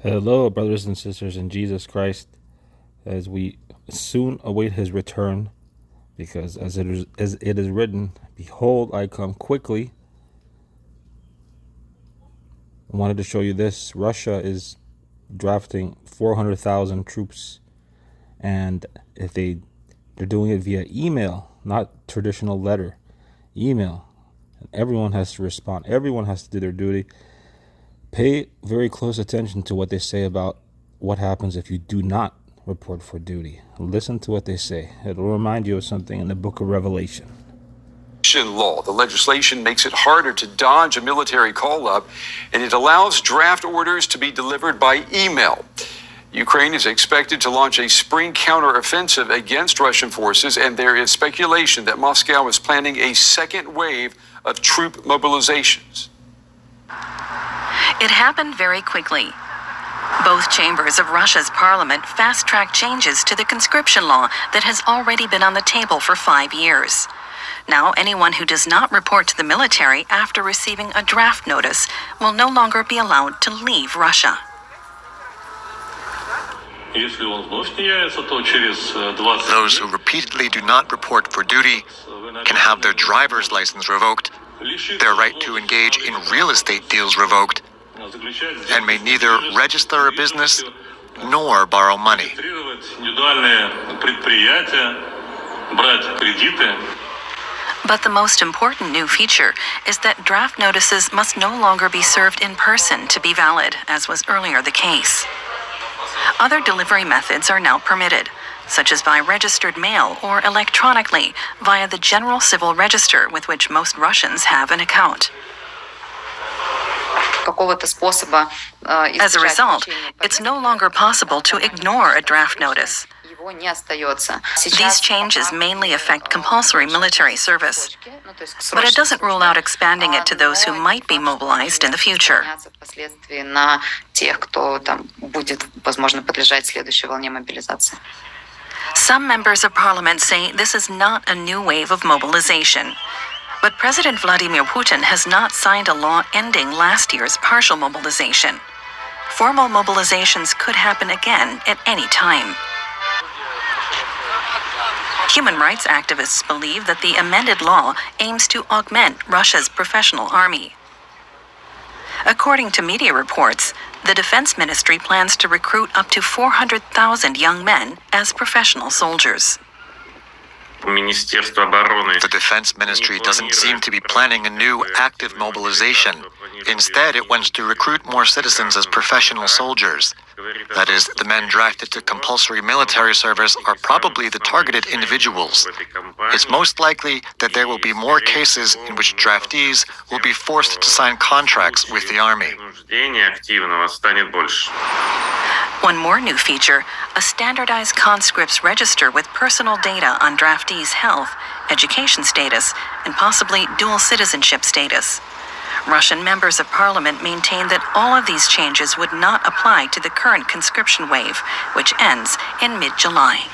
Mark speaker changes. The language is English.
Speaker 1: Hello, brothers and sisters in Jesus Christ, as we soon await his return, because as it is written, behold, I come quickly. I wanted to show you this. Russia is drafting 400,000 troops, and if they're doing it via email, not traditional letter, email. And everyone has to respond. Everyone has to do their duty. Pay very close attention to what they say about what happens if you do not report for duty. Listen to what they say. It'll remind you of something in the book of Revelation.
Speaker 2: Law. The legislation makes it harder to dodge a military call-up, and it allows draft orders to be delivered by email. Ukraine is expected to launch a spring counteroffensive against Russian forces, and there is speculation that Moscow is planning a second wave of troop mobilizations.
Speaker 3: It happened very quickly. Both chambers of Russia's parliament fast-tracked changes to the conscription law that has already been on the table for 5 years. Now, anyone who does not report to the military after receiving a draft notice will no longer be allowed to leave Russia.
Speaker 4: Those who repeatedly do not report for duty can have their driver's license revoked, their right to engage in real estate deals revoked, and may neither register a business nor borrow money.
Speaker 3: But the most important new feature is that draft notices must no longer be served in person to be valid, as was earlier the case. Other delivery methods are now permitted, such as by registered mail or electronically via the General Civil Register with which most Russians have an account. As a result, it's no longer possible to ignore a draft notice. These changes mainly affect compulsory military service, but it doesn't rule out expanding it to those who might be mobilized in the future. Some members of parliament say this is not a new wave of mobilization. But President Vladimir Putin has not signed a law ending last year's partial mobilization. Formal mobilizations could happen again at any time. Human rights activists believe that the amended law aims to augment Russia's professional army. According to media reports, the Defense Ministry plans to recruit up to 400,000 young men as professional soldiers.
Speaker 4: The Defense Ministry doesn't seem to be planning a new active mobilization. Instead, it wants to recruit more citizens as professional soldiers. That is, the men drafted to compulsory military service are probably the targeted individuals. It's most likely that there will be more cases in which draftees will be forced to sign contracts with the army.
Speaker 3: One more new feature, a standardized conscripts register with personal data on draftees' health, education status, and possibly dual citizenship status. Russian members of parliament maintain that all of these changes would not apply to the current conscription wave, which ends in mid-July.